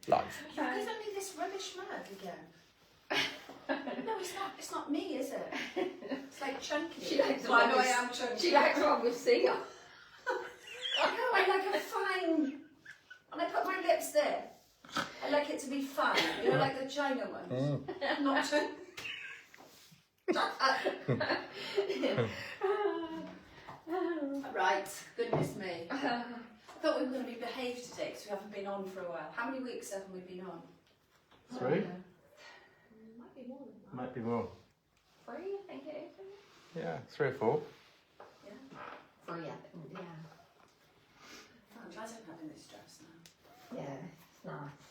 live. You've given me this rubbish mug again. No, it's not me, is it? It's like chunky. She likes well, I know I am chunky. She likes one with seal. No, I like a fine. And I put my lips there. I like it to be fine. You know, like the China ones. Not too. Right, goodness me. I thought we were going to be behaved today because we haven't been on for a while. How many weeks haven't we been on? 3? Might be more than that. Might be more. 3, I think it is. Yeah, 3 or 4. Yeah. 3, I think, yeah. Oh, I'm glad I'm having this dress now. Yeah, it's nice.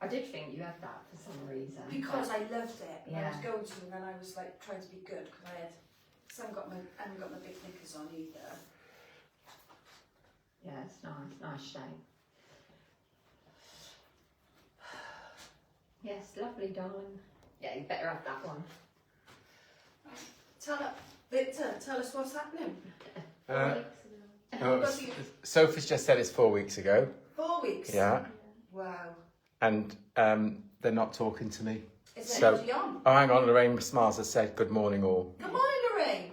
I did think you had that for some reason. Because I loved it. And I was Yeah. going to, and then I was like trying to be good because I haven't got my big knickers on either. Yeah, it's nice. Nice shape. Yes, lovely, darling. Yeah, you better have that one. Victor, tell us what's happening. 4 weeks ago. Sophie's just said it's 4 weeks ago. 4 weeks? Yeah. Wow. And they're not talking to me. Is there anybody on? Oh, hang on. Lorraine Smiles has said good morning all. Good morning, Lorraine.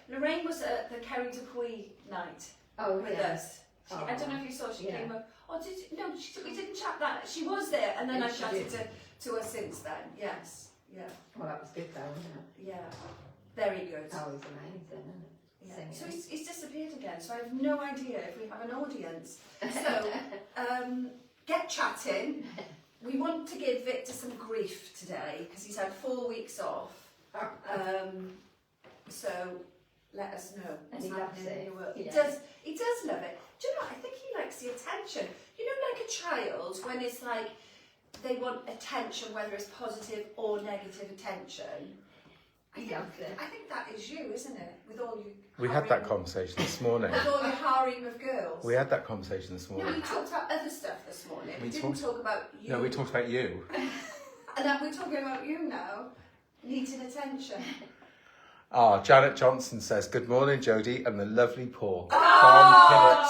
Lorraine was at the Kerry Dupuy night with us. I don't know if you saw, she came up. Oh, we didn't chat that. She was there, and then I chatted to her since then. Yes, yeah. Well, that was good though, wasn't it? Yeah, very good. That was amazing, isn't it? Yeah. So he's disappeared again, so I have no idea if we have an audience. So, get chatting. We want to give Victor some grief today, because he's had 4 weeks off. So, let us know what's happening in your world. He does love it. Do you know what? I think he likes the attention. You know, like a child, when it's like, they want attention, whether it's positive or negative attention. I think that is you, isn't it? With all you. We had that conversation this morning. With all your harem of girls. We had that conversation this morning. No, we talked about other stuff this morning. We didn't talk about you. No, we talked about you. And then we're talking about you now, needing attention. Janet Johnson says, good morning, Jodie, and the lovely Paul. Janet!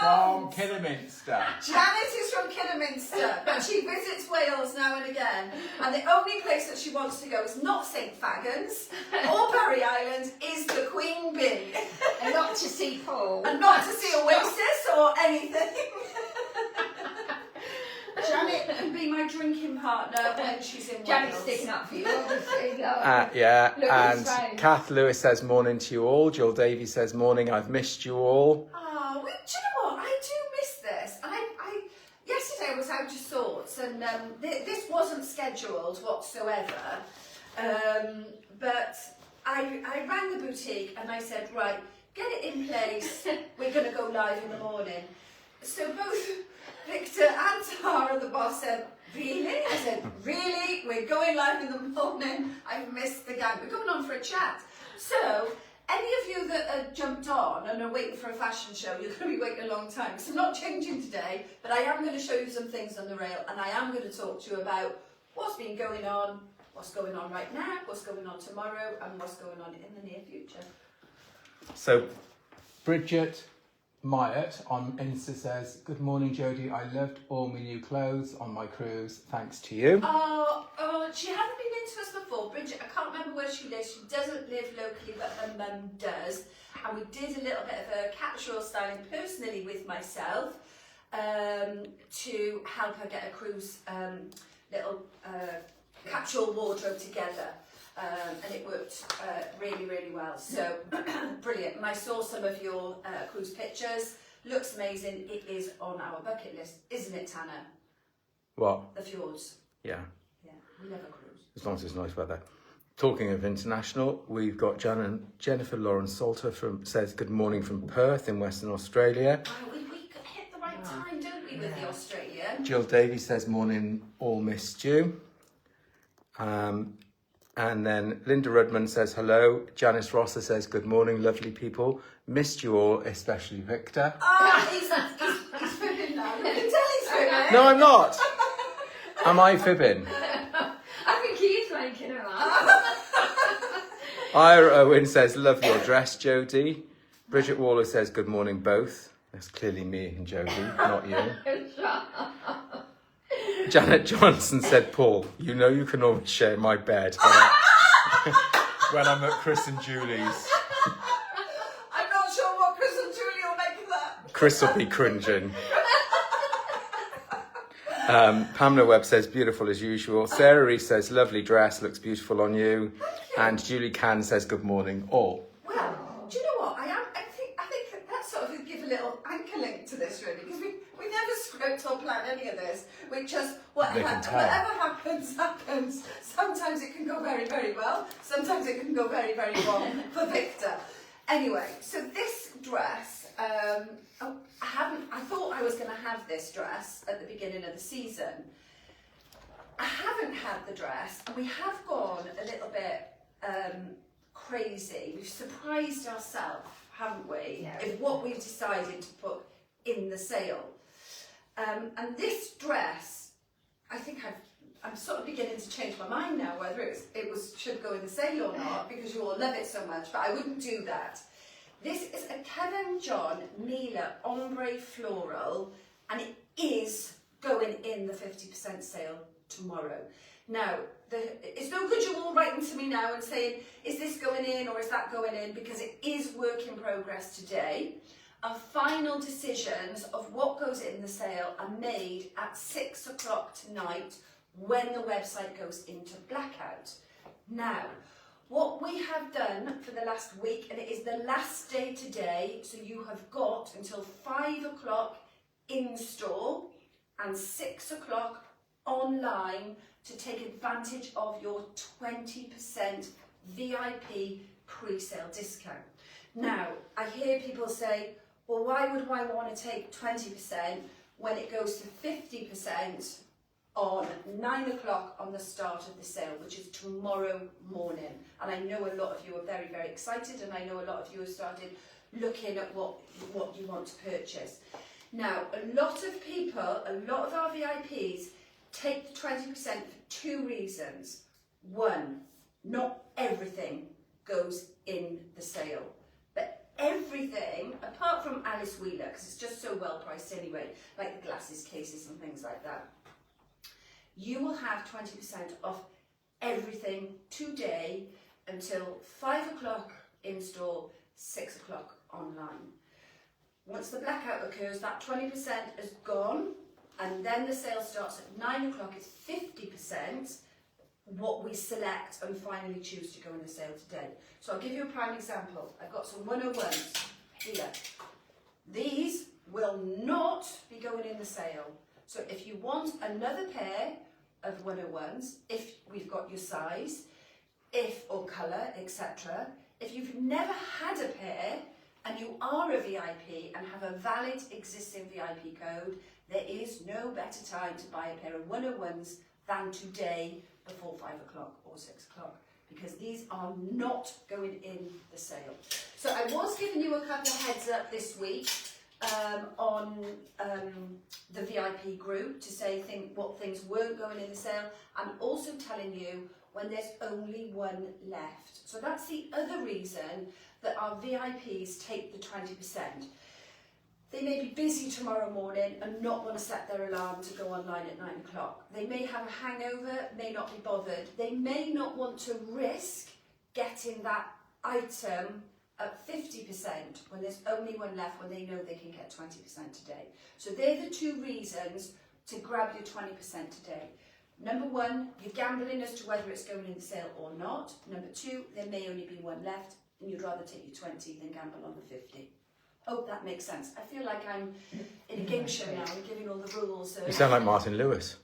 From Kidderminster. Janet is from Kidderminster, but she visits Wales now and again. And the only place that she wants to go is not St Fagans or Barry Island, is the Queen Bee. And not to see Paul. And not to see Oasis or anything. Janet can be my drinking partner when she's in Wales. Janet's sticking up for you, obviously. Yeah, and Kath Lewis says morning to you all. Jill Davies says morning, I've missed you all. Oh, do you know what? I do miss this. Yesterday I was out of sorts, and this wasn't scheduled whatsoever. But I rang the boutique and I said, right, get it in place. We're going to go live in the morning. So both Victor and Tara, the boss, said, really? I said, really? We're going live in the morning. I've missed the gang. We're going on for a chat. So, any of you that jumped on and are waiting for a fashion show, you're going to be waiting a long time. So I'm not changing today, but I am going to show you some things on the rail, and I am going to talk to you about what's been going on right now, what's going on tomorrow, and what's going on in the near future. So, Bridget Myatt on Insta says, good morning, Jodie. I loved all my new clothes on my cruise. Thanks to you. She hasn't been into us before. Bridget, I can't remember where she lives. She doesn't live locally, but her mum does. And we did a little bit of a capsule styling personally with myself to help her get a cruise little capsule wardrobe together. And it worked really, really well. So, brilliant. And I saw some of your cruise pictures. Looks amazing. It is on our bucket list, isn't it, Tanner? What? The fjords. Yeah. Yeah, we love a cruise. As long as it's nice weather. Talking of international, we've got Jennifer Lauren Salter says good morning from Perth in Western Australia. Oh, we hit the right time, don't we, with the Australia? Jill Davies says morning, all missed you. And then Linda Rudman says hello. Janice Rosser says good morning, lovely people. Missed you all, especially Victor. Oh, he's fibbing now. You can tell he's fibbing. No, I'm not. Am I fibbing? I think he's making her laugh. Ira Owen says love your dress, Jodie. Bridget Waller says good morning both. That's clearly me and Jodie, not you. Shut up. Janet Johnson said, Paul, you know you can always share my bed when I'm at Chris and Julie's. I'm not sure what Chris and Julie will make of that. Chris will be cringing. Pamela Webb says, beautiful as usual. Sarah Reese says, lovely dress, looks beautiful on you. And Julie Can says, good morning, all. Well, do you know what? I think that sort of give a little anchor link to this really, because we never script or plan any of this. We just whatever happens. Sometimes it can go very, very well. Sometimes it can go very, very wrong for Victor. Anyway, so this dress, I thought I was going to have this dress at the beginning of the season. I haven't had the dress, and we have gone a little bit crazy. We've surprised ourselves, haven't we, Yeah. with what we've decided to put in the sale. And this dress, I think I'm sort of beginning to change my mind now whether it should go in the sale or not, because you all love it so much, but I wouldn't do that. This is a Kevin John Mila Ombre Floral, and it is going in the 50% sale tomorrow. Now, it's no good you all writing to me now and saying, is this going in or is that going in, because it is work in progress today. Our final decisions of what goes in the sale are made at 6 o'clock tonight when the website goes into blackout. Now, what we have done for the last week, and it is the last day today, so you have got until 5 o'clock in store and 6 o'clock online to take advantage of your 20% VIP pre-sale discount. Now, I hear people say, well, why would I want to take 20% when it goes to 50% on 9 o'clock on the start of the sale, which is tomorrow morning? And I know a lot of you are very, very excited, and I know a lot of you have started looking at what you want to purchase. Now, a lot of people, a lot of our VIPs take the 20% for two reasons. One, not everything goes in the sale, but everything, apart from Alice Wheeler, because it's just so well priced anyway, like the glasses, cases and things like that, you will have 20% off everything today until 5 o'clock in store, 6 o'clock online. Once the blackout occurs, that 20% is gone, and then the sale starts at 9 o'clock. It's 50% what we select and finally choose to go in the sale today. So I'll give you a prime example. I've got some 101s here. These will not be going in the sale. So if you want another pair of 101s, if we've got your size, or colour, etc. If you've never had a pair and you are a VIP and have a valid existing VIP code, there is no better time to buy a pair of 101s than today before 5 o'clock or 6 o'clock, because these are not going in the sale. So I was giving you a couple of heads up this week on the VIP group to say what things weren't going in the sale, and also telling you when there's only one left. So that's the other reason that our VIPs take the 20%. They may be busy tomorrow morning and not want to set their alarm to go online at 9 o'clock. They may have a hangover, may not be bothered. They may not want to risk getting that item at 50% when there's only one left, when they know they can get 20% today. So they're the two reasons to grab your 20% today. Number one, you're gambling as to whether it's going in the sale or not. Number two, there may only be one left and you'd rather take your 20 than gamble on the 50. Hope that makes sense. I feel like I'm in a game show now and giving all the rules. You sound like Martin Lewis.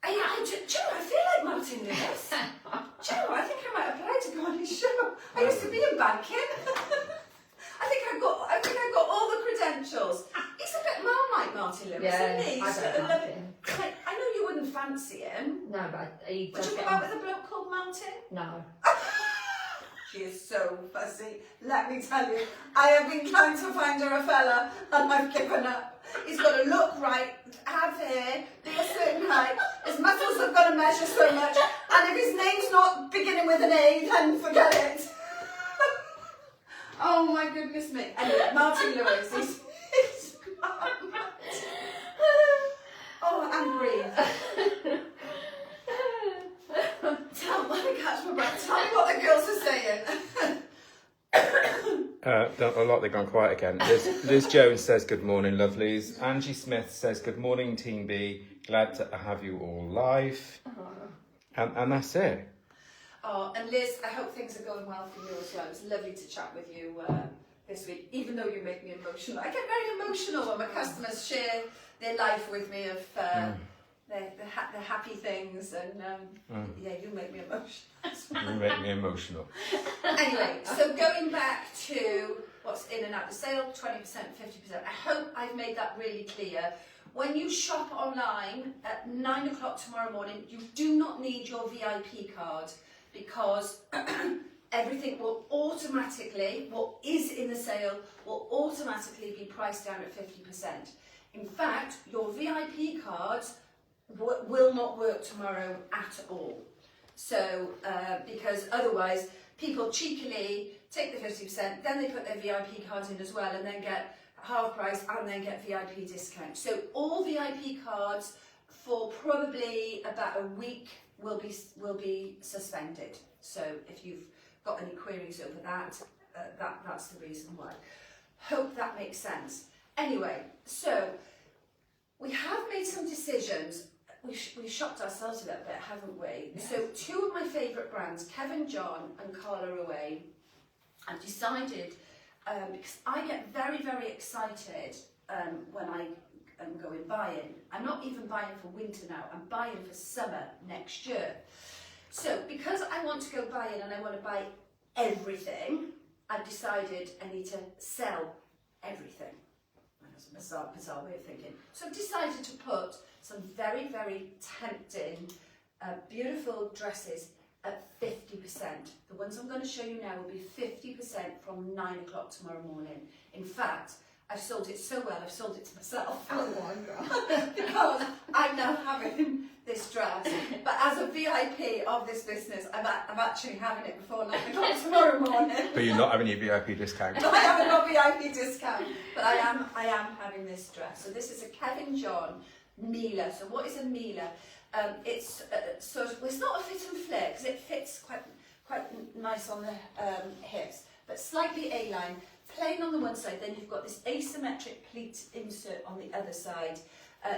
Do you know, I feel like Martin Lewis. Do you know, I think I might apply to go on his show. I used to be in banking. I think I've got all the credentials. He's a bit Marmite, Martin Lewis, Yeah, isn't he? I don't like him. I know you wouldn't fancy him. No, but he Would does you go get out on. with a bloke called Martin? No. She is so fussy, let me tell you. I have been trying to find her a fella and I've given up. He's got to look right, have hair, be a certain height, his muscles have got to measure so much, and if his name's not beginning with an A, then forget it. Oh my goodness me. Anyway, Martin Lewis, he's done a lot. They've gone quiet again. Liz Jones says, good morning, lovelies. Angie Smith says, good morning, Team B. Glad to have you all live. And that's it. Oh, and Liz, I hope things are going well for you as well. It was lovely to chat with you this week, even though you make me emotional. I get very emotional when my customers share their life with me of the happy things, and yeah, you make me emotional. You make me emotional. Anyway, so going back to what's in and out the sale, 20%, 50%. I hope I've made that really clear. When you shop online at 9 o'clock tomorrow morning, you do not need your VIP card, because everything will automatically, what is in the sale, will automatically be priced down at 50%. In fact, your VIP cards will not work tomorrow at all. So, because otherwise, people cheekily take the 50%, then they put their VIP cards in as well, and then get half price and then get VIP discount. So all VIP cards for probably about a week will be suspended. So if you've got any queries over that, that's the reason why. Hope that makes sense. Anyway, so we have made some decisions. We've shocked ourselves a little bit, haven't we? Yes. So two of my favourite brands, Kevin John and Carla Away, I've decided, because I get very, very excited when I am going buying. I'm not even buying for winter now, I'm buying for summer next year. So because I want to go buying and I want to buy everything, I've decided I need to sell everything. That's a bizarre way of thinking. So I've decided to put some very, very tempting, beautiful dresses at 50%. The ones I'm going to show you now will be 50% from 9 o'clock tomorrow morning. In fact, I've sold it so well, I've sold it to myself. Oh my God. Because I'm now having this dress. But as a VIP of this business, I'm actually having it before 9 o'clock tomorrow morning. But you're not having your VIP discount. No, I haven't got VIP discount, but I am having this dress. So this is a Kevin John Mila. So what is a Mila? It's sort of, well, it's not a fit and flare because it fits quite nice on the hips, but slightly A-line, plain on the one side. Then you've got this asymmetric pleat insert on the other side.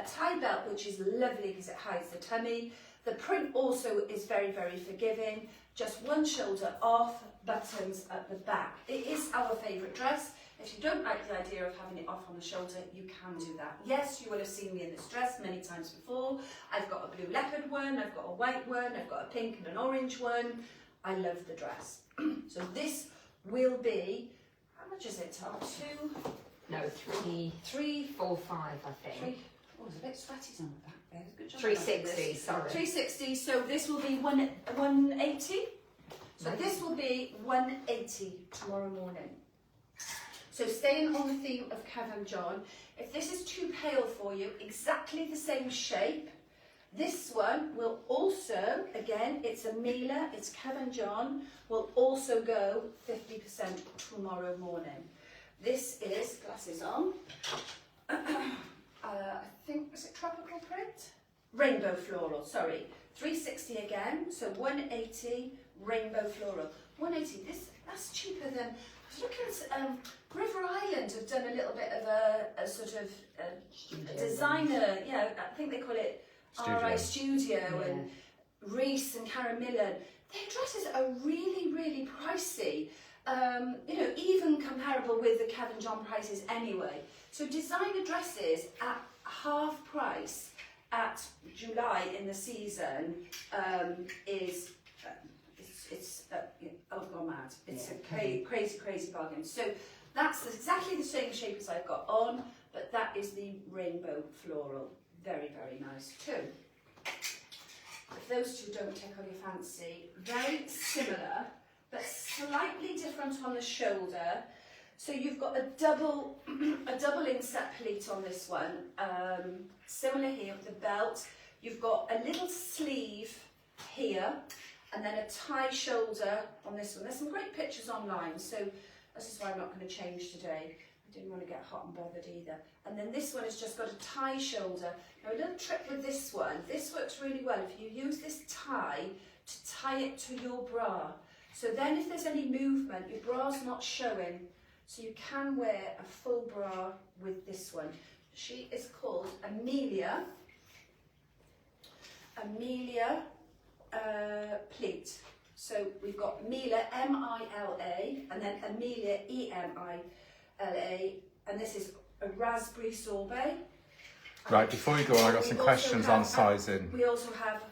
Tie belt, which is lovely because it hides the tummy. The print also is very, very forgiving. Just one shoulder off, buttons at the back. It is our favourite dress. If you don't like the idea of having it off on the shoulder, you can do that. Yes, you will have seen me in this dress many times before. I've got a blue leopard one, I've got a white one, I've got a pink and an orange one. I love the dress. So this will be, how much is it, Tom? No, 345, I think. Oh, there's a bit sweaty on the back there. Good job. 360, sorry. 360, so this will be 180. So this will be 180 tomorrow morning. So staying on the theme of Kevin John, if this is too pale for you, exactly the same shape. This one will also, again, it's a Mila, it's Kevin John, will also go 50% tomorrow morning. This is, glasses on, I think, is it tropical print? Rainbow floral, sorry. 360 again, so 180 rainbow floral. 180, that's cheaper than, I was looking at River Island have done a little bit of a sort of a designer, yeah, I think they call it RI Studio, and Reese and Caramillan. Their dresses are really, really pricey. You know, even comparable with the Kevin John prices anyway. So designer dresses at half price at July in the season is I've gone mad. It's a crazy bargain. So that's exactly the same shape as I've got on, but that is the rainbow floral. Very, very nice too. If those two don't tickle your fancy, very similar, but slightly different on the shoulder. So you've got a double inset pleat on this one. Similar here with the belt. You've got a little sleeve here, and then a tie shoulder on this one. There's some great pictures online, so this is why I'm not going to change today. I didn't want to get hot and bothered either. And then this one has just got a tie shoulder. Now a little trick with this one, this works really well if you use this tie to tie it to your bra. So then if there's any movement, your bra's not showing. So you can wear a full bra with this one. She is called Amelia. Pleat. So we've got Mila, M-I-L-A, and then Amelia, E-M-I-L-A, and this is a raspberry sorbet. Right, before you go on, I got We some also questions have- on sizing. We also have,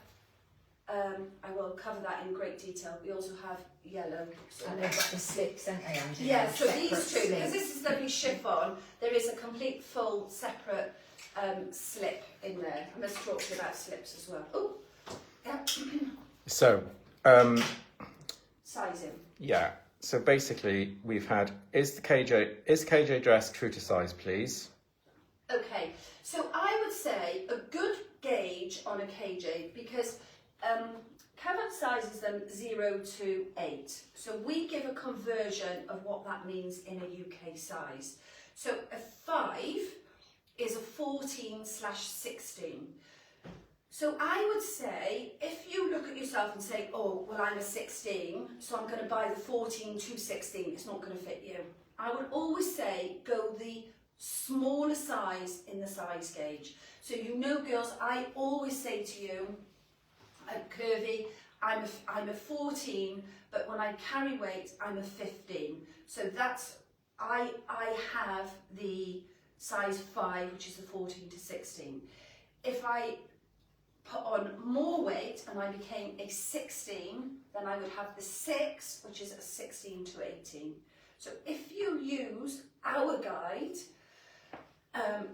I will cover that in great detail, we also have yellow. And they've got the slips, haven't they, Angie? Yeah, so Separate these two, slips. because this is lovely chiffon, there is a complete full separate slip in there. I must talk to you about slips as well. Oh, yeah. So, Sizing. yeah. So basically, we've had is KJ dress true to size, please? Okay, so I would say a good gauge on a KJ, because Kevin sizes them 0 to 8. So we give a conversion of what that means in a UK size. So a 5 is a 14/16. So I would say, if you look at yourself and say, oh, well, I'm a 16, so I'm going to buy the 14 to 16, it's not going to fit you. I would always say, go the smaller size in the size gauge. So you know, girls, I always say to you, I'm curvy, I'm a 14, but when I carry weight, I'm a 15. So that's, I have the size 5, which is the 14 to 16. If I put on more weight and I became a 16, then I would have the 6, which is a 16 to 18. So if you use our guide,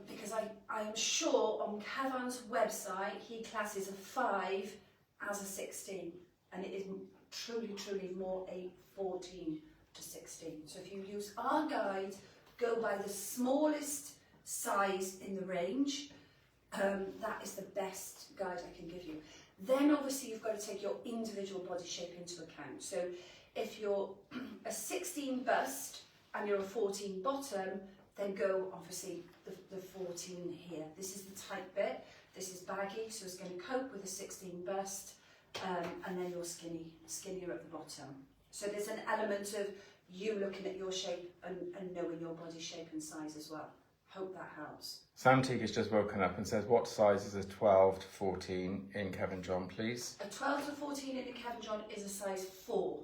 because I am sure on Cavan's website he classes a 5 as a 16, and it is truly more a 14 to 16. So if you use our guide, go by the smallest size in the range. That is the best guide I can give you. Then obviously you've got to take your individual body shape into account. So if you're a 16 bust and you're a 14 bottom, then go obviously the 14 here. This is the tight bit, this is baggy, so it's going to cope with a 16 bust, and then you're skinnier at the bottom. So there's an element of you looking at your shape and knowing your body shape and size as well. Hope that helps. Sam Teague has just woken up and says, what size is a 12 to 14 in Kevin John, please? A 12 to 14 in a Kevin John is a size 4.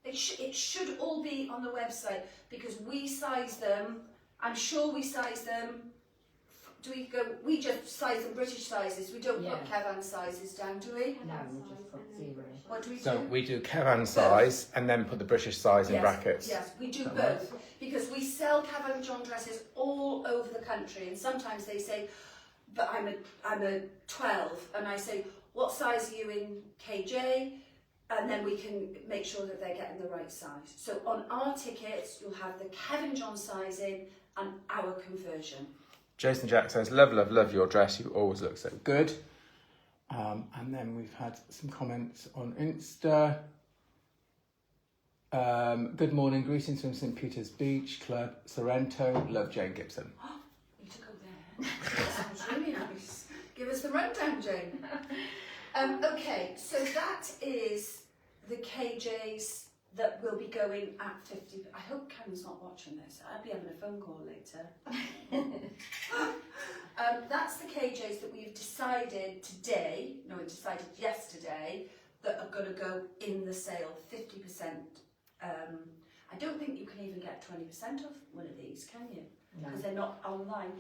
It should all be on the website, because we size them. I'm sure we size them. We just size them British sizes. We don't put Kevin sizes down, do we? No, we just put 0. What do we do? So we do Kevin size and then put the British size in brackets. Yes, we do both, because we sell Kevin John dresses all over the country, and sometimes they say, but I'm a 12, and I say, what size are you in KJ? And then we can make sure that they're getting the right size. So on our tickets, you'll have the Kevin John sizing and our conversion. Jason Jack says, love your dress, you always look so good. And then we've had some comments on Insta. Good morning, greetings from St Peter's Beach Club, Sorrento. Love Jane Gibson. You to go there. That sounds really nice. Give us the rundown, Jane. Okay, so that is the KJs that will be going at 50. I hope Cam's not watching this. I'll be having a phone call later. That's the KJs that we've decided today, no, we decided yesterday, that are going to go in the sale, 50%. I don't think you can even get 20% off one of these, can you? No. Because they're not online.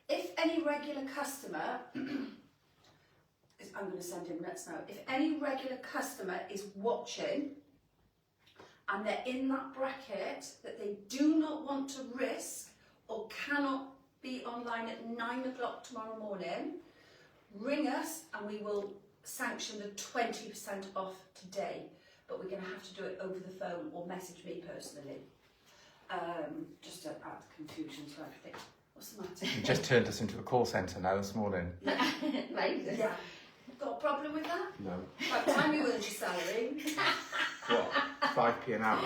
If any regular customer, I'm going to send him nuts now, if any regular customer is watching and they're in that bracket that they do not want to risk or cannot be online at 9 o'clock tomorrow morning, ring us and we will sanction the 20% off today. But we're going to have to do it over the phone or message me personally. Just to add confusion to everything. What's the matter? You just turned us into a call centre now this morning. Amazing. Yeah. Got a problem with that? No. By the time you earned your salary. What? 5p an hour?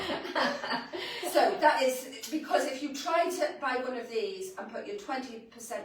So that is, because if you try to buy one of these and put your 20%,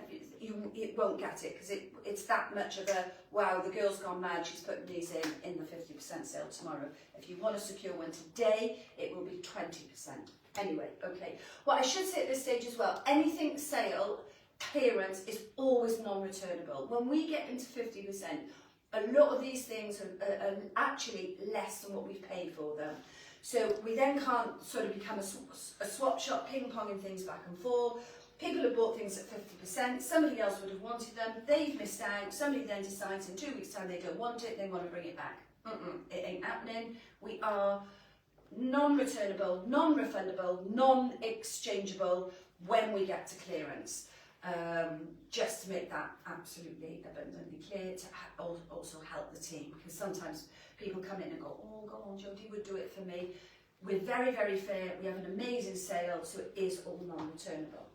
it won't get it, because it's that much of a, wow, the girl's gone mad, she's putting these in the 50% sale tomorrow. If you want to secure one today, it will be 20%. Anyway, okay. What I should say at this stage as well, anything sale, clearance is always non-returnable. When we get into 50%, a lot of these things are actually less than what we've paid for them. So we then can't sort of become a swap shop, ping-ponging things back and forth. People have bought things at 50%, somebody else would have wanted them, they've missed out, somebody then decides in 2 weeks' time they don't want it, they want to bring it back. It ain't happening. We are non-returnable, non-refundable, non-exchangeable when we get to clearance. Just to make that absolutely abundantly clear, to also help the team, because sometimes people come in and go, oh, go on, Jodie would do it for me. We're very, very fair, we have an amazing sale, so it is all non-returnable.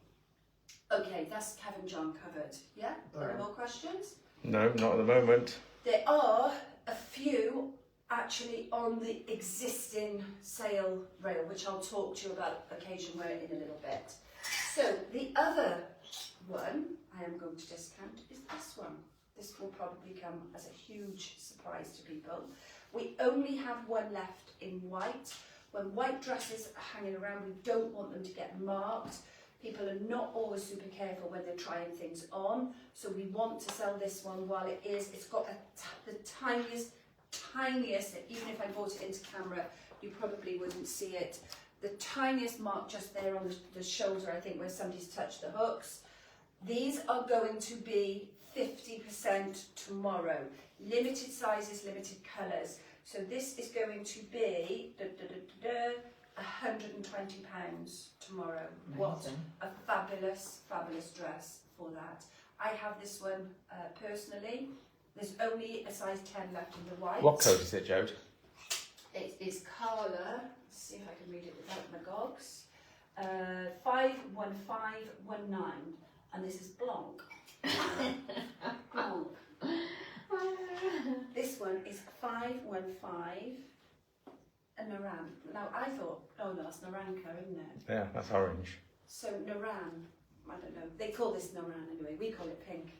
Okay, that's Kevin John covered. Yeah? Any more questions? No, not at the moment. There are a few actually on the existing sale rail, which I'll talk to you about occasion where in a little bit. So the other one I am going to discount is this one. This will probably come as a huge surprise to people. We only have one left in white. When white dresses are hanging around, we don't want them to get marked. People are not always super careful when they're trying things on, so we want to sell this one while it's got the tiniest, even if I brought it into camera, you probably wouldn't see it. The tiniest mark just there on the shoulder, I think, where somebody's touched the hooks. These are going to be 50% tomorrow. Limited sizes, limited colours. So this is going to be £120 tomorrow. Amazing. What a fabulous, fabulous dress for that. I have this one personally. There's only a size 10 left in the white. What code is it, Jode? It is Carla. Let's see if I can read it without my gogs. 51519, and this is Blanc. Blanc. This one is 515. A Naran. Now I thought, oh no, that's Naranka, isn't it? Yeah, that's orange. So Naran, I don't know. They call this Naran anyway. We call it pink.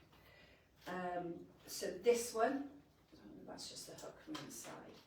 So this one, that's just the hook from inside.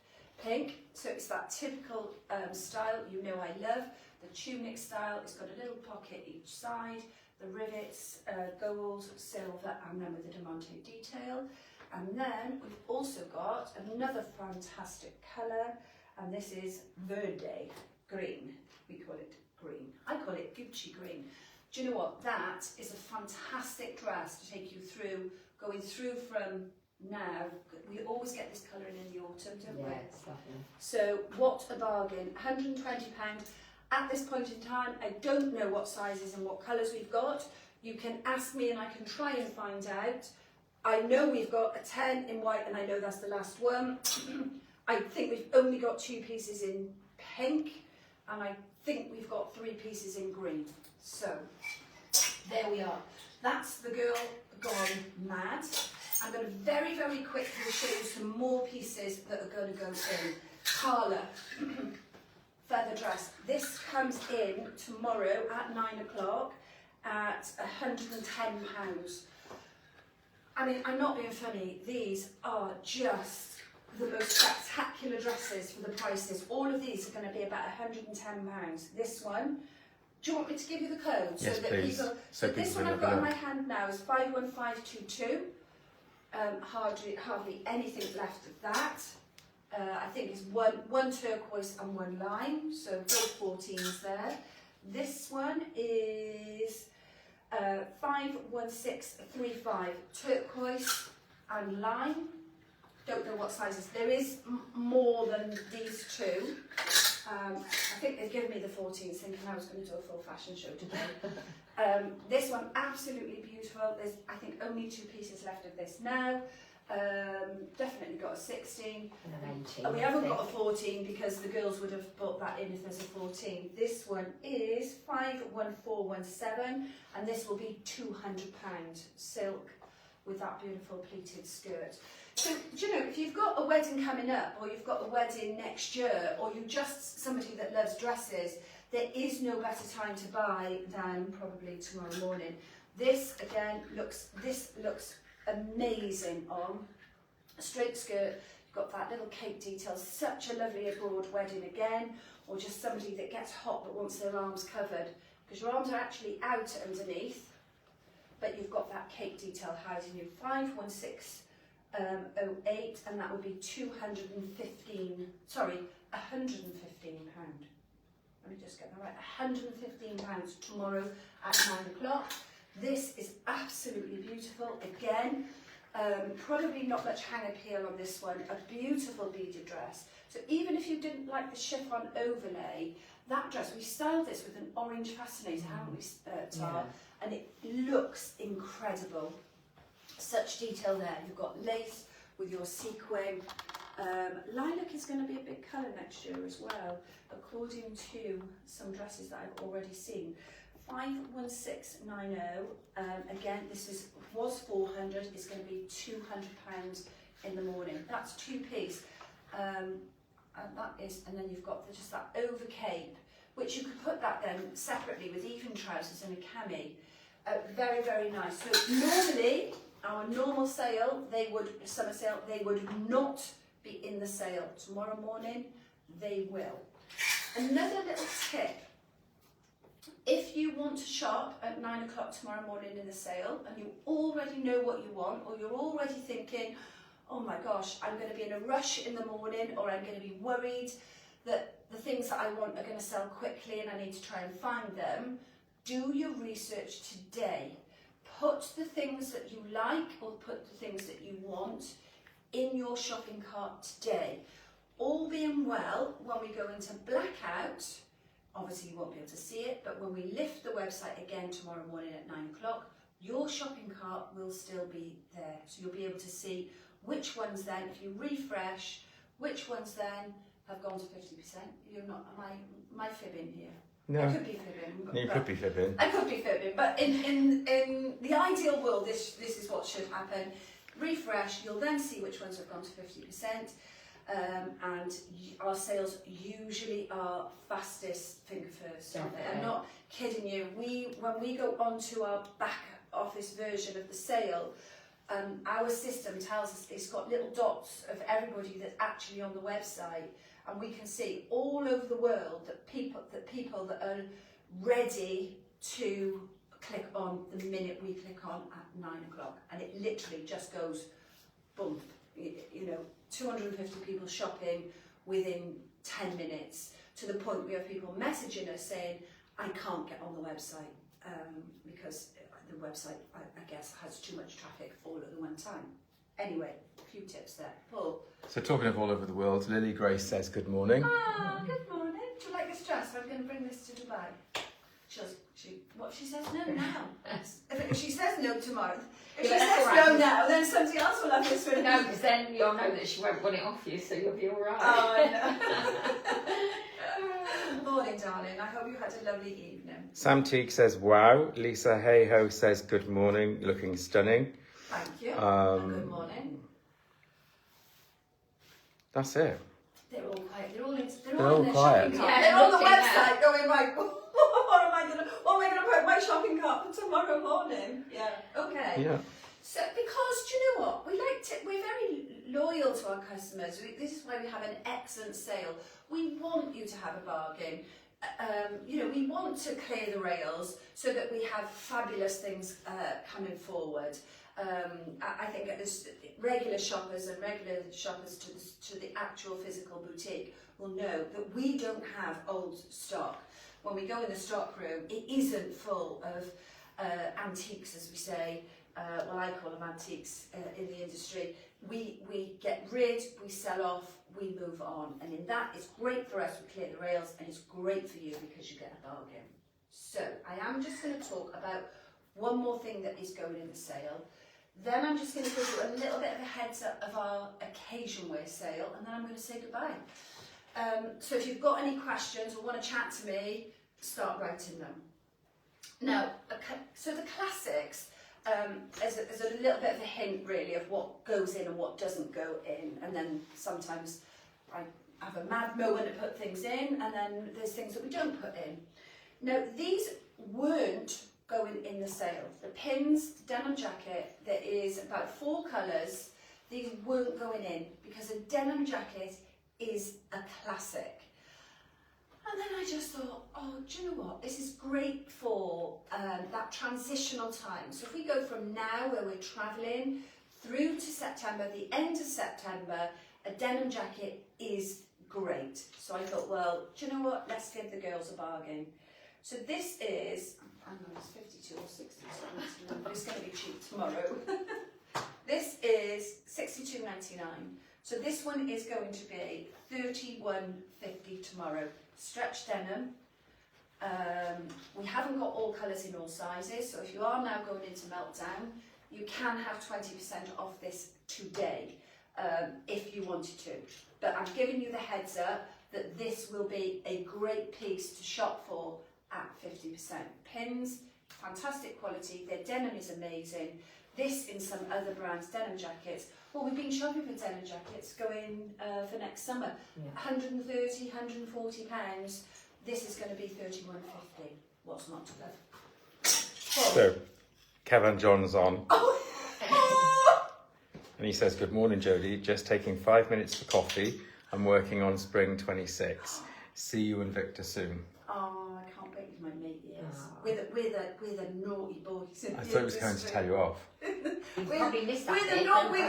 Pink. So it's that typical style you know I love. The tunic style. It's got a little pocket each side. The rivets, gold, silver, and then with the diamante detail. And then we've also got another fantastic colour. And this is Verde green. We call it green. I call it Gucci green. Do you know what? That is a fantastic dress to take you through, going through from now. We always get this colour in the autumn, don't we? Yeah, it's lovely. So what a bargain. £120. At this point in time, I don't know what sizes and what colours we've got. You can ask me and I can try and find out. I know we've got a 10 in white and I know that's the last one. I think we've only got 2 pieces in pink and I think we've got 3 pieces in green. So there we are. That's the girl gone mad. I'm going to very, very quickly show you some more pieces that are going to go in. Carla, feather dress. This comes in tomorrow at 9 o'clock at £110. I mean, I'm not being funny. These are just the most spectacular dresses for the prices. All of these are going to be about £110. This one, do you want me to give you the code? Yes, so that please. People, so this one I've got in my hand now is 51522. Hardly anything left of that. I think it's one turquoise and one lime, so both 14s there. This one is 51635, turquoise and lime. Don't know what sizes. There is more than these two. I think they've given me the 14s, thinking I was going to do a full fashion show today. This one, absolutely beautiful. There's, I think, only 2 pieces left of this now. Definitely got a 16. And an 18. And we haven't got a 14 because the girls would have bought that in if there's a 14. This one is 51417 and this will be £200 silk. with that beautiful pleated skirt. So, do you know, if you've got a wedding coming up, or you've got a wedding next year, or you're just somebody that loves dresses, there is no better time to buy than probably tomorrow morning. This again looks amazing on a straight skirt. You've got that little cape detail, such a lovely abroad wedding again, or just somebody that gets hot but wants their arms covered, because your arms are actually out underneath, but you've got that cape detail hiding you. 51608, and that would be £115. Let me just get that right. £115 tomorrow at 9 o'clock. This is absolutely beautiful. Again, probably not much hang appeal on this one. A beautiful beaded dress. So even if you didn't like the chiffon overlay, that dress, we styled this with an orange fascinator, haven't we, Tar? Yeah. And it looks incredible. Such detail there. You've got lace with your sequin. Lilac is going to be a big colour next year as well, according to some dresses that I've already seen. 51690. Again, this was 400. It's going to be £200 in the morning. That's 2-piece. And that is, and then you've got just that over cape, which you could put that then separately with even trousers and a cami. Very, very nice. So normally, our normal sale, summer sale, they would not be in the sale. Tomorrow morning, they will. Another little tip. If you want to shop at 9 o'clock tomorrow morning in the sale, and you already know what you want, or you're already thinking, oh my gosh, I'm going to be in a rush in the morning, or I'm going to be worried that the things that I want are going to sell quickly and I need to try and find them, do your research today. Put the things that you like or put the things that you want in your shopping cart today. All being well, when we go into blackout, obviously you won't be able to see it, but when we lift the website again tomorrow morning at 9 o'clock, your shopping cart will still be there. So you'll be able to see which ones then, if you refresh, which ones then have gone to 50%. You're not, am I fibbing here? No. I could be fibbing. You could be fibbing. I could be fibbing, but in the ideal world, this is what should happen. Refresh, you'll then see which ones have gone to 50%. And our sales usually are fastest finger first. I'm not kidding you. When we go onto our back office version of the sale, our system tells us it's got little dots of everybody that's actually on the website, and we can see all over the world that people that are ready to click on the minute we click on at 9 o'clock, and it literally just goes boom. 250 people shopping within 10 minutes, to the point we have people messaging us saying, I can't get on the website because the website, I guess, has too much traffic all at the one time. Anyway, a few tips there. Paul? So talking of all over the world, Lily Grace says good morning. Ah, good morning. Do you like this dress? I'm going to bring this to Dubai. She says no now. If she says no tomorrow, if she says no now, then somebody else will have this one. No, because then you'll know that she won't want it off you, so you'll be all right. Oh, I know. Morning, darling. I hope you had a lovely evening. Sam Teague says wow. Lisa Hey-Ho says good morning, looking stunning. Thank you. Good morning. That's it. They're all quiet. They're all in their quiet. shopping cart. Yeah, they're on the looking website going, right, what am I going to put in my shopping cart for tomorrow morning? Yeah, okay. Yeah. So, because, do you know what? We're very loyal to our customers. This is why we have an excellent sale. We want you to have a bargain. We want to clear the rails so that we have fabulous things coming forward. I think as regular shoppers to the actual physical boutique will know that we don't have old stock. When we go in the stock room, it isn't full of antiques, as we say. Well, I call them antiques in the industry. We get rid, we sell off, we move on. And in that, it's great for us, we clear the rails, and it's great for you because you get a bargain. So, I am just going to talk about one more thing that is going in the sale. Then I'm just going to give you a little bit of a heads up of our occasion wear sale, and then I'm going to say goodbye. So if you've got any questions or want to chat to me, start writing them. Now, so the classics, as a little bit of a hint really of what goes in and what doesn't go in, and then sometimes I have a mad moment to put things in, and then there's things that we don't put in. Now these weren't going in the sale. The pins, the denim jacket, there is about 4 colours. These weren't going in because a denim jacket is a classic. And then I just thought, oh, do you know what? This is great for that transitional time. So if we go from now, where we're travelling, through to September, the end of September, a denim jacket is great. So I thought, well, do you know what? Let's give the girls a bargain. So this is, I don't know, it's 52 or 60, but it's going to be cheap tomorrow. This is £62.99. So this one is going to be £31.50 tomorrow. Stretch denim. We haven't got all colours in all sizes, so if you are now going into Meltdown, you can have 20% off this today if you wanted to. But I'm giving you the heads up that this will be a great piece to shop for at 50%. Pins, fantastic quality, their denim is amazing. This in some other brands, denim jackets. Well, we've been shopping for denim jackets going for next summer. Yeah. 130, 140 pounds. This is going to be 31.50. What's not to love? So, Kevin John's on. Oh. And he says, good morning, Jodie. Just taking 5 minutes for coffee. I'm working on spring 26. See you and Victor soon. Oh, I can't wait with my mate is. With a naughty boys in I the thought he was industry. going to tell you off. We're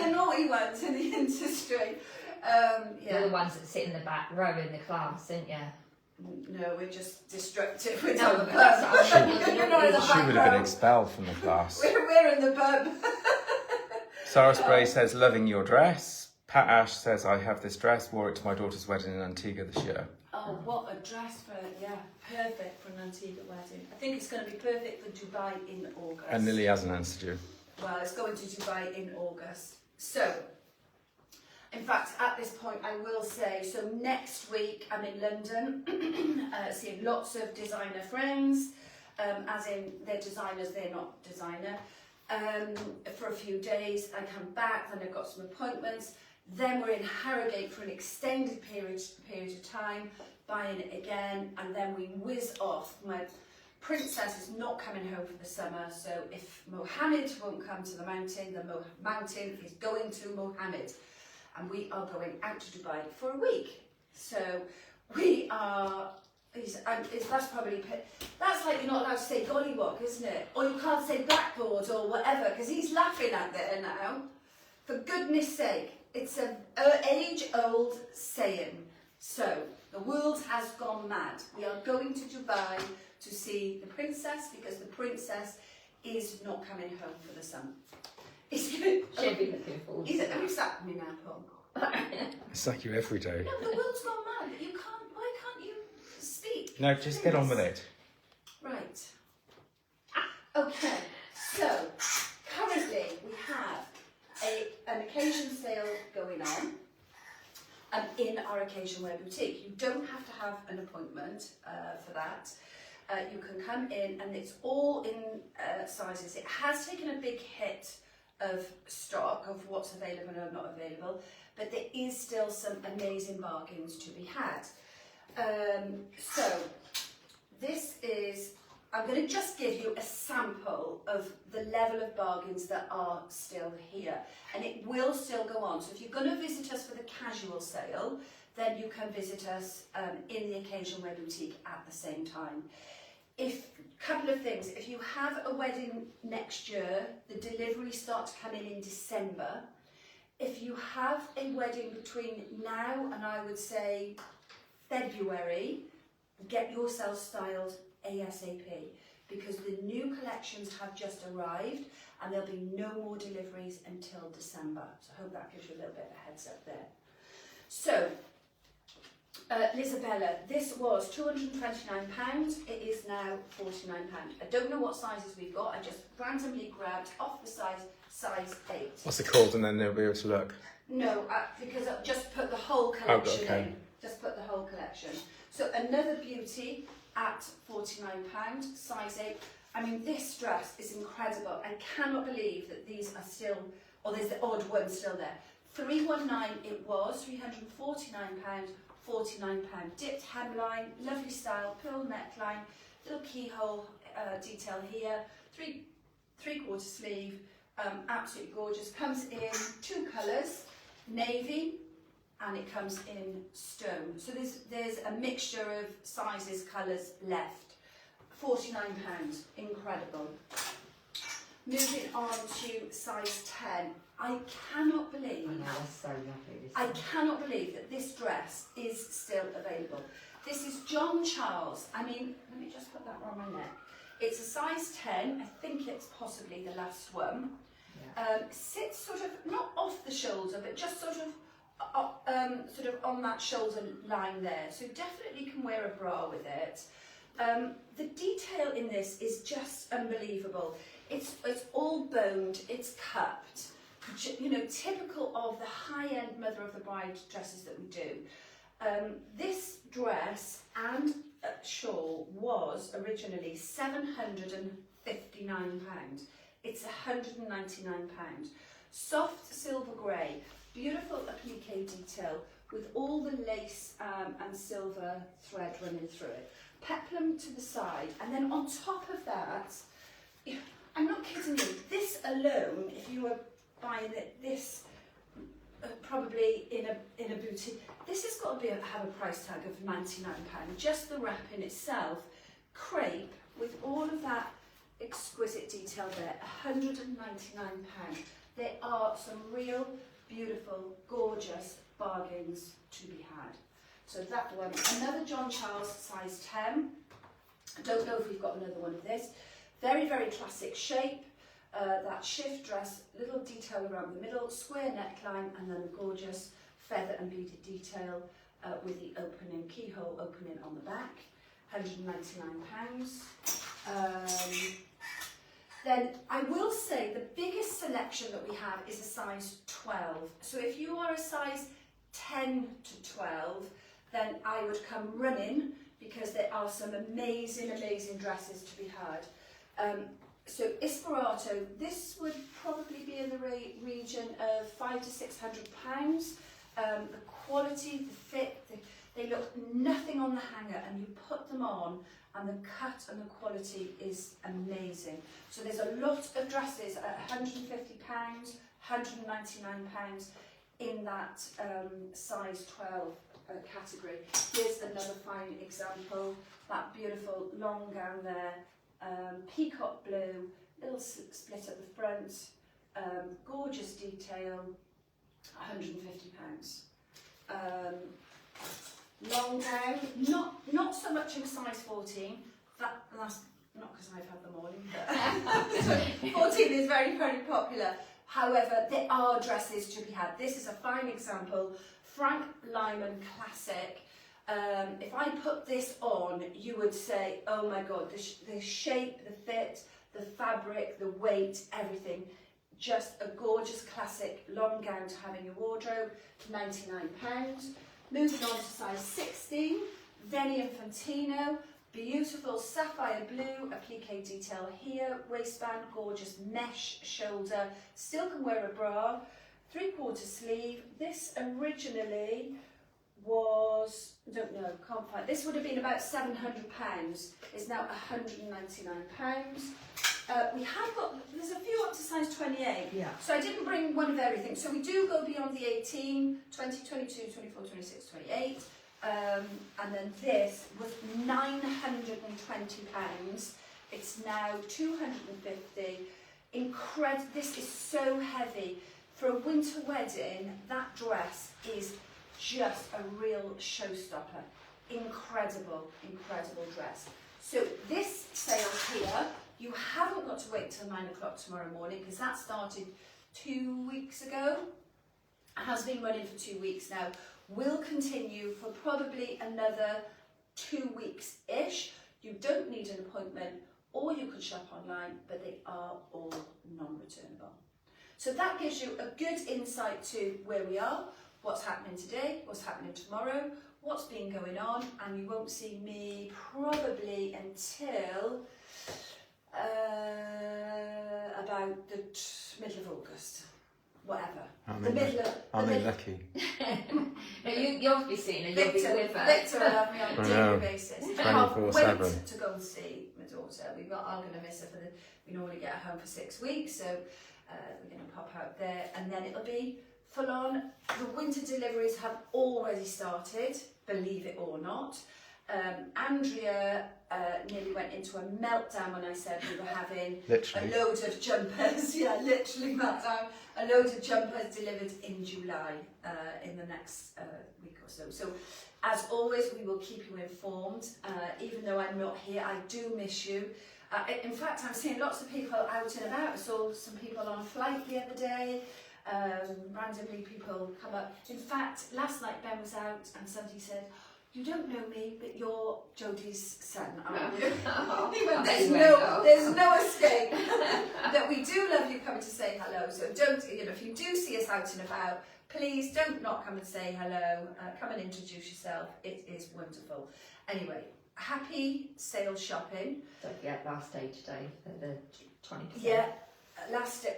the naughty ones in the industry. Yeah. You're the ones that sit in the back row in the class, aren't you? No, we're just destructive. We're No, not the but pub. You're not in the She back would have been row. expelled from the class. We're in the pub. Sarah Spray says, loving your dress. Pat Ash says, I have this dress, wore it to my daughter's wedding in Antigua this year. Oh, what a dress for, perfect for an Antigua wedding. I think it's going to be perfect for Dubai in August. And Lily hasn't answered you. Well, it's going to Dubai in August. So, in fact, at this point, I will say, so next week I'm in London, seeing lots of designer friends, as in they're designers, they're not designer, for a few days. I come back, then I've got some appointments. Then we're in Harrogate for an extended period of time, buying it again, and then we whiz off. My princess is not coming home for the summer, so if Mohammed won't come to the mountain mountain is going to Mohammed. And we are going out to Dubai for a week. So we are, that's like you're not allowed to say gollywog, isn't it? Or you can't say blackboard or whatever, because he's laughing at there now. For goodness sake, it's an age-old saying. So the world has gone mad. We are going to Dubai to see the princess, because the princess is not coming home for the summer. She'll be looking forward to that. Who's that in an apple? It's like you every day. No, the world's gone mad. Why can't you speak? No, just get on with it. Right. Okay, so currently we have an occasion sale going on in our occasion wear boutique. You don't have to have an appointment for that. You can come in, and it's all in sizes. It has taken a big hit of stock of what's available and not available, but there is still some amazing bargains to be had. So this is, I'm going to just give you a sample of the level of bargains that are still here, and it will still go on. So if you're going to visit us for the casual sale, then you can visit us in the occasion wear boutique at the same time. Couple of things, if you have a wedding next year, the deliveries start to come in December. If you have a wedding between now and I would say February, get yourself styled ASAP, because the new collections have just arrived and there'll be no more deliveries until December. So I hope that gives you a little bit of a heads up there. So, Lisabella, this was £229, it is now £49. I don't know what sizes we've got, I just randomly grabbed off the size 8. What's it called? And then they'll be able to look. No, because I've just put the whole collection in. Just put the whole collection. So another beauty at £49, size 8. I mean, this dress is incredible. I cannot believe that these are still, or there's the odd one still there. 319 it was, £349, £49. Dipped hemline, lovely style, pearl neckline, little keyhole detail here, three-quarter sleeve, absolutely gorgeous. Comes in 2 colours, navy, and it comes in stone. So there's a mixture of sizes, colours left. £49, incredible. Moving on to size 10. I cannot believe, I know, that's so lovely. I cannot believe that this dress is still available. This is John Charles. I mean, let me just put that around my neck. It's a size 10. I think it's possibly the last one. Yeah. Sits sort of not off the shoulder, but just sort of on that shoulder line there. So definitely can wear a bra with it. The detail in this is just unbelievable. It's all boned. It's cupped. You know, typical of the high-end mother of the bride dresses that we do. This dress and shawl was originally £759. It's £199. Soft silver grey, beautiful applique detail with all the lace and silver thread running through it. Peplum to the side, and then on top of that, I'm not kidding you, this alone, if you were buying this probably in a boutique, this has got to have a price tag of £99. Just the wrap in itself, crepe with all of that exquisite detail there, £199. There are some real beautiful, gorgeous bargains to be had. So that one, another John Charles size 10. I don't know if we've got another one of this. Very, very classic shape. That shift dress, little detail around the middle, square neckline, and then a gorgeous feather and beaded detail with the opening, keyhole opening on the back. £199. Then I will say the biggest selection that we have is a size 12. So if you are a size 10 to 12, then I would come running because there are some amazing, amazing dresses to be had. So Ispirato, this would probably be in the region of £500 to £600. The quality, the fit, they look nothing on the hanger, and you put them on and the cut and the quality is amazing. So there's a lot of dresses at £150, £199 in that size 12 category. Here's another fine example, that beautiful long gown there, peacock blue, little split at the front, gorgeous detail, £150. Long gown, not so much in size 14, that's not because I've had them all either. 14 is very, very popular. However, there are dresses to be had. This is a fine example, Frank Lyman classic. If I put this on, you would say, oh my God, the shape, the fit, the fabric, the weight, everything. Just a gorgeous classic long gown to have in your wardrobe, £99. Moving on to size 16, Veni Infantino, beautiful sapphire blue, applique detail here, waistband, gorgeous mesh shoulder, still can wear a bra, 3/4 sleeve. This originally was, I don't know, can't find, this would have been about £700, it's now £199. We have got, there's a few up to size 28, Yeah. so I didn't bring one of everything. So we do go beyond the 18, 20, 22, 24, 26, 28. And then this was £920. It's now £250. Incredible, this is so heavy. For a winter wedding, that dress is just a real showstopper. Incredible, incredible dress. So this sale here, you haven't got to wait till 9 o'clock tomorrow morning because that started 2 weeks ago. It has been running for 2 weeks now. Will continue for probably another 2 weeks-ish. You don't need an appointment, or you could shop online, but they are all non-returnable. So that gives you a good insight to where we are, what's happening today, what's happening tomorrow, what's been going on, and you won't see me probably until About the middle of August, whatever. I'm The middle of. I'm the middle- lucky. No, you'll be seeing her, you'll be with her. Victor will have me on a I know. daily basis. I 24/7. can't wait to go and see my daughter. I'm going to miss her we normally get her home for 6 weeks, so we're going to pop out there, and then it'll be full on. The winter deliveries have already started, believe it or not. Andrea nearly went into a meltdown when I said we were having Literally. a load of jumpers, yeah, literally meltdown, a load of jumpers delivered in July in the next week or so. So, as always, we will keep you informed. Even though I'm not here, I do miss you. In fact, I'm seeing lots of people out and about. I saw some people on a flight the other day. Randomly, people come up. In fact, last night Ben was out and somebody said, "You don't know me, but you're Jodie's son, aren't you?" He went, there's no escape. That we do love you coming to say hello. So don't, if you do see us out and about, please don't not come and say hello. Come and introduce yourself. It is wonderful. Anyway, happy sale shopping. Don't forget last day today, the 20%. Yeah, last day.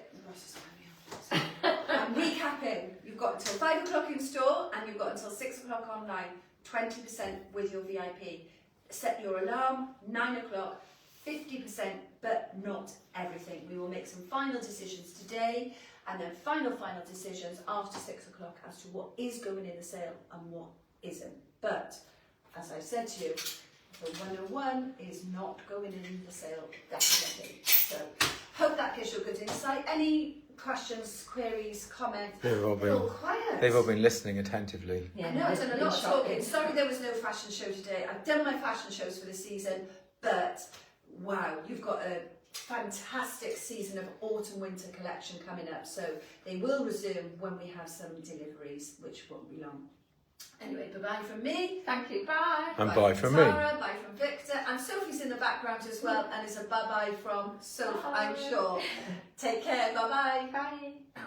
I'm recapping. You've got until 5 o'clock in store, and you've got until 6 o'clock online. 20% with your VIP. Set your alarm, 9 o'clock, 50%, but not everything. We will make some final decisions today, and then final decisions after 6 o'clock as to what is going in the sale and what isn't. But, as I said to you, the 101 is not going in the sale, definitely. So, hope that gives you a good insight. Any questions, queries, comments? They've all been quiet. They've all been listening attentively. I know, I've done a lot of talking. Sorry there was no fashion show today. I've done my fashion shows for the season, but wow, you've got a fantastic season of autumn-winter collection coming up. So they will resume when we have some deliveries, which won't be long. Anyway, bye-bye from me. Thank you, bye. And bye from me. Tara, bye from Victor. And Sophie's in the background as well, and it's a bye-bye from Soph, I'm sure. Take care, bye-bye. Bye.